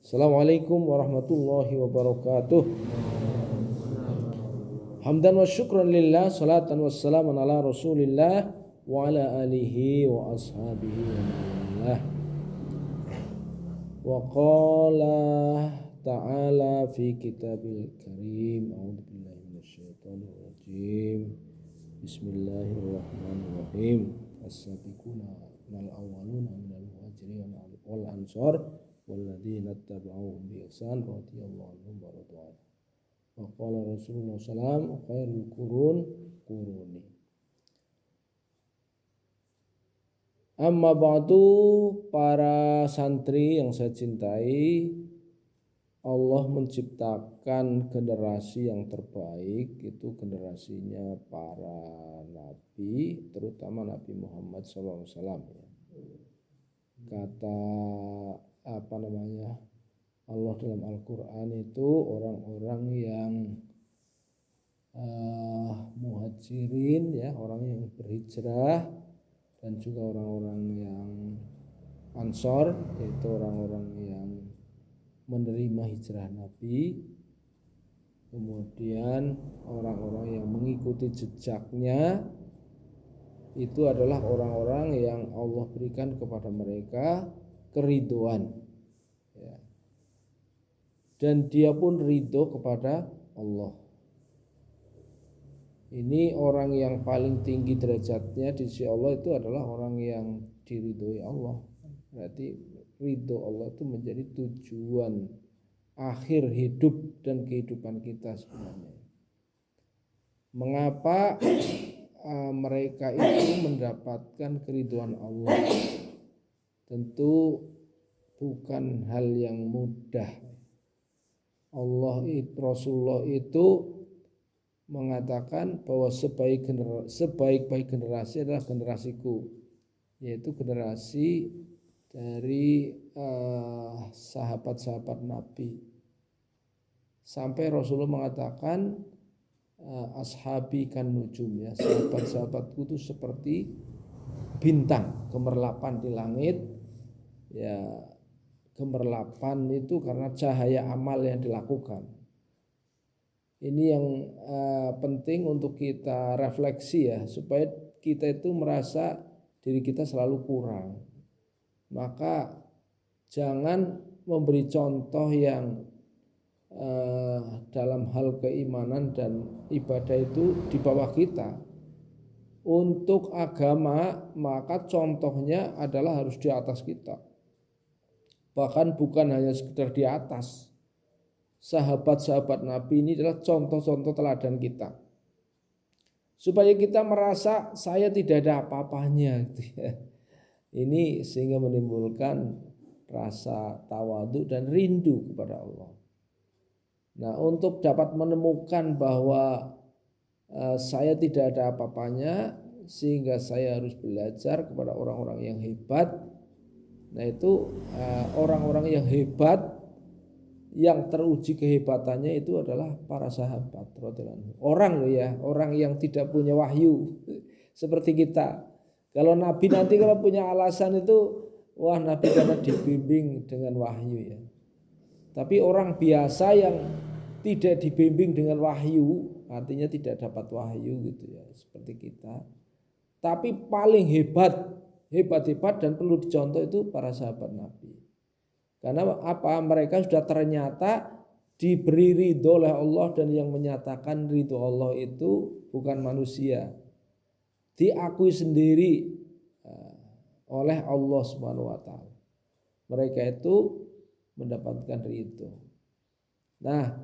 Assalamualaikum warahmatullahi wabarakatuh. Hamdan wa syukran lillah, salatan wassalaman ala rasulillah wa ala alihi wa ashabihi wa mawalah. Wa qala ta'ala fi kitabil karim, a'udzu billahi minasyaitonir rajim. Bismillahirrahmanirrahim. As-sabiquna minal awwaluna minal muhajirin wal ansar walladzina tabauhum bi ihsan radhiyallahu anhum wa radu anhu. Wa qala Rasulullah sallallahu khairul quruni. Amma ba'du, para santri yang saya cintai, Allah menciptakan generasi yang terbaik, itu generasinya para nabi, terutama Nabi Muhammad SAW. Kata Allah dalam Al-Quran itu orang-orang yang muhajirin, ya, orang yang berhijrah, dan juga orang-orang yang ansor, yaitu orang-orang yang menerima hijrah Nabi. Kemudian orang-orang yang mengikuti jejaknya itu adalah orang-orang yang Allah berikan kepada mereka keridhaan, ya. Dan dia pun ridho kepada Allah. Ini orang yang paling tinggi derajatnya di sisi Allah itu adalah orang yang diridhoi Allah. Berarti ridho Allah itu menjadi tujuan akhir hidup dan kehidupan kita sebenarnya. Mengapa mereka itu mendapatkan keridhaan Allah? Tentu bukan hal yang mudah. Rasulullah itu mengatakan bahwa sebaik-baik generasi adalah generasiku, yaitu generasi dari sahabat-sahabat Nabi. Sampai Rasulullah mengatakan ashabi kan nujum, ya, sahabat-sahabatku itu seperti bintang gemerlapan di langit, ya. Gemerlapan itu karena cahaya amal yang dilakukan. Ini yang penting untuk kita refleksi, ya, supaya kita itu merasa diri kita selalu kurang. Maka jangan memberi contoh yang dalam hal keimanan dan ibadah itu di bawah kita. Untuk agama, maka contohnya adalah harus di atas kita. Bahkan bukan hanya sekedar di atas. Sahabat-sahabat Nabi ini adalah contoh-contoh teladan kita. Supaya kita merasa saya tidak ada apa-apanya, gitu ya. Ini sehingga menimbulkan rasa tawadhu dan rindu kepada Allah. Nah, untuk dapat menemukan bahwa saya tidak ada apa-apanya, sehingga saya harus belajar kepada orang-orang yang hebat. Nah, itu orang-orang yang hebat, yang teruji kehebatannya itu adalah para sahabat. Orang loh, ya, orang yang tidak punya wahyu seperti kita. Kalau Nabi nanti kalau punya alasan itu, wah, Nabi karena dibimbing dengan wahyu, ya. Tapi orang biasa yang tidak dibimbing dengan wahyu, artinya tidak dapat wahyu, gitu ya, seperti kita. Tapi paling hebat dan perlu dicontoh itu para sahabat Nabi. Karena apa? Mereka sudah ternyata diberi ridho oleh Allah, dan yang menyatakan ridho Allah itu bukan manusia. Diakui sendiri oleh Allah Subhanahu wa taala. Mereka itu mendapatkan ridho. Nah,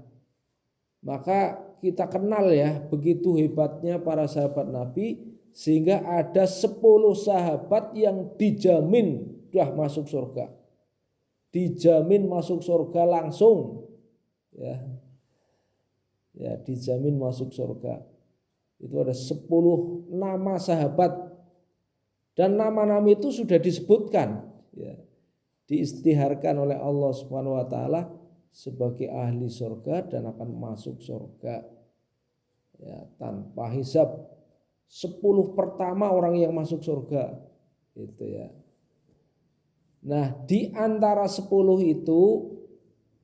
maka kita kenal, ya, begitu hebatnya para sahabat Nabi, sehingga ada 10 sahabat yang dijamin sudah masuk surga. Dijamin masuk surga langsung, ya. Ya, dijamin masuk surga. Itu ada 10 nama sahabat, dan nama-nama itu sudah disebutkan, ya, diistiharkan oleh Allah Subhanahu wa taala sebagai ahli surga dan akan masuk surga, ya, tanpa hisab. 10 pertama orang yang masuk surga, gitu, ya. Nah, di antara 10 itu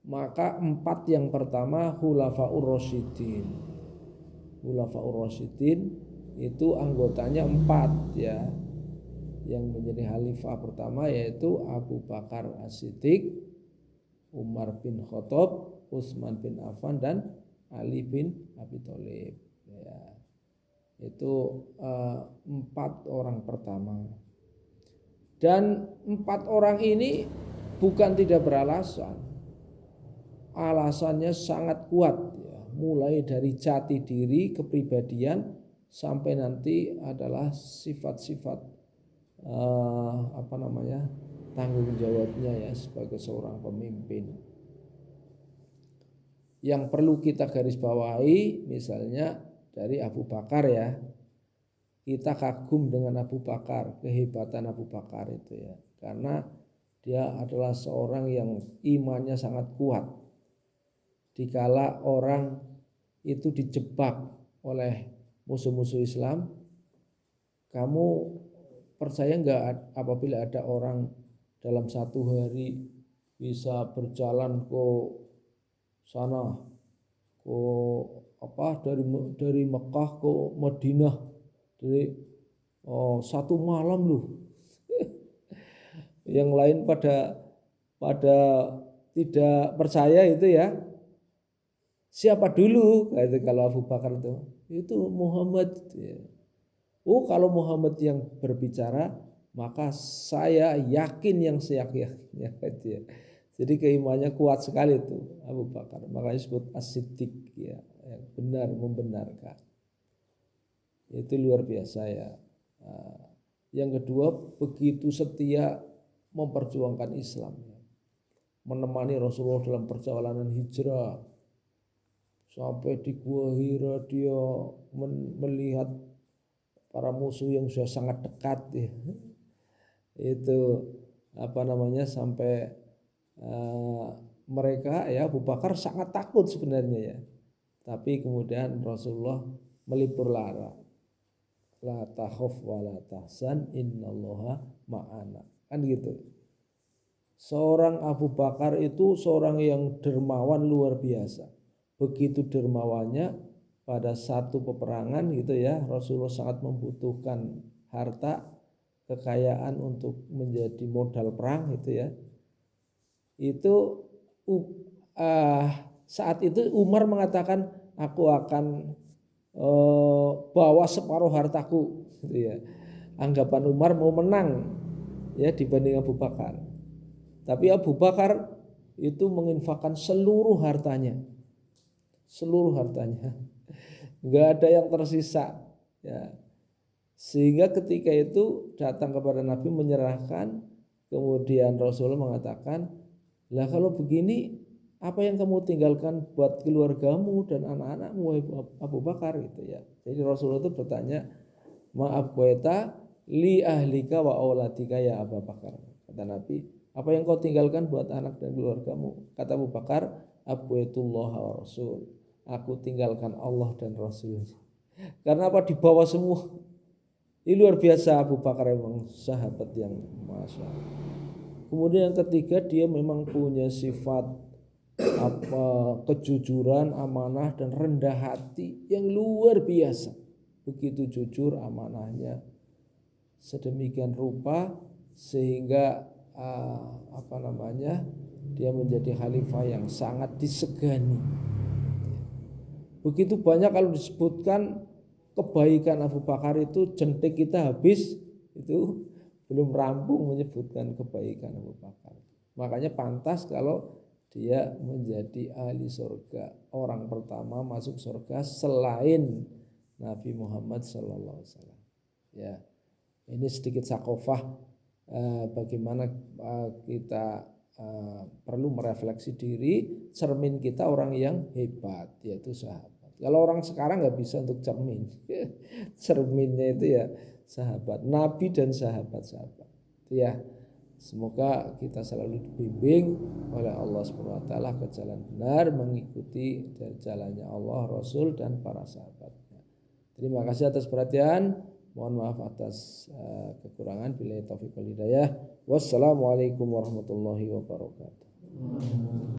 Maka 4 yang pertama Khulafaur Rasyidin. Khulafaur Rasyidin itu anggotanya 4 ya. Yang menjadi khalifah pertama yaitu Abu Bakar As-Siddiq, Umar bin Khattab, Utsman bin Affan dan Ali bin Abi Thalib ya. Itu 4 orang pertama. Dan 4 orang ini bukan tidak beralasan. Alasannya sangat kuat ya. Mulai dari jati diri, kepribadian sampai nanti adalah sifat-sifat tanggung jawabnya ya sebagai seorang pemimpin. Yang perlu kita garis bawahi misalnya dari Abu Bakar ya. Kita kagum dengan Abu Bakar, kehebatan Abu Bakar itu ya. Karena dia adalah seorang yang imannya sangat kuat. Dikala orang itu dijebak oleh musuh-musuh Islam, kamu percaya enggak apabila ada orang dalam 1 hari bisa berjalan ke sana, dari Mekah ke Madinah, dari 1 malam loh. Yang lain pada tidak percaya itu ya. Siapa dulu? Kalau Abu Bakar itu Muhammad. Oh, kalau Muhammad yang berbicara, maka saya yakin yang seyakinnya. Jadi keimanannya kuat sekali itu Abu Bakar. Makanya disebut As-Siddiq ya, benar membenarkan. Itu luar biasa ya. Yang kedua, begitu setia memperjuangkan Islam, menemani Rasulullah dalam perjalanan hijrah. Sampai di Gua Hira dia melihat para musuh yang sudah sangat dekat ya. Itu sampai mereka ya Abu Bakar sangat takut sebenarnya ya. Tapi kemudian Rasulullah melipur lara. La takhaf wa la tahzan innallaha ma'ana. Kan gitu. Seorang Abu Bakar itu seorang yang dermawan luar biasa. Begitu dermawannya pada satu peperangan gitu ya, Rasulullah sangat membutuhkan harta, kekayaan untuk menjadi modal perang gitu ya. Itu saat itu Umar mengatakan, aku akan bawa separuh hartaku gitu ya. Anggapan Umar mau menang ya dibanding Abu Bakar. Tapi Abu Bakar itu menginfakkan seluruh hartanya. Enggak ada yang tersisa ya. Sehingga ketika itu datang kepada Nabi menyerahkan, kemudian Rasulullah mengatakan, "Lah kalau begini apa yang kamu tinggalkan buat keluargamu dan anak-anakmu Abu Bakar?" gitu ya. Jadi Rasulullah itu bertanya, "Maaf kueta li ahlika wa auladika ya Abu Bakar." Kata Nabi, "Apa yang kau tinggalkan buat anak dan keluargamu?" Kata Abu Bakar, "Abqaitullah wa Rasul." Aku tinggalkan Allah dan Rasul. Karena apa? Dibawa semua. Ini luar biasa Abu Bakar, memang sahabat yang masya Allah. Kemudian yang ketiga, dia memang punya sifat kejujuran, amanah dan rendah hati yang luar biasa. Begitu jujur amanahnya sedemikian rupa sehingga dia menjadi khalifah yang sangat disegani. Begitu banyak kalau disebutkan kebaikan Abu Bakar itu jentik kita habis, itu belum rampung menyebutkan kebaikan Abu Bakar. Makanya pantas kalau dia menjadi ahli surga, orang pertama masuk surga selain Nabi Muhammad SAW. Ya, ini sedikit sakofah bagaimana kita perlu merefleksi diri, cermin kita orang yang hebat, yaitu sahabat. Kalau orang sekarang nggak bisa untuk cermin, cerminnya itu ya sahabat, Nabi dan sahabat-sahabat. Itu ya, semoga kita selalu dibimbing oleh Allah SWT ke jalan benar, mengikuti jalannya Allah, Rasul dan para sahabatnya. Terima kasih atas perhatian. Mohon maaf atas kekurangan. Billahi taufiq wal hidayah. Wassalamualaikum warahmatullahi wabarakatuh.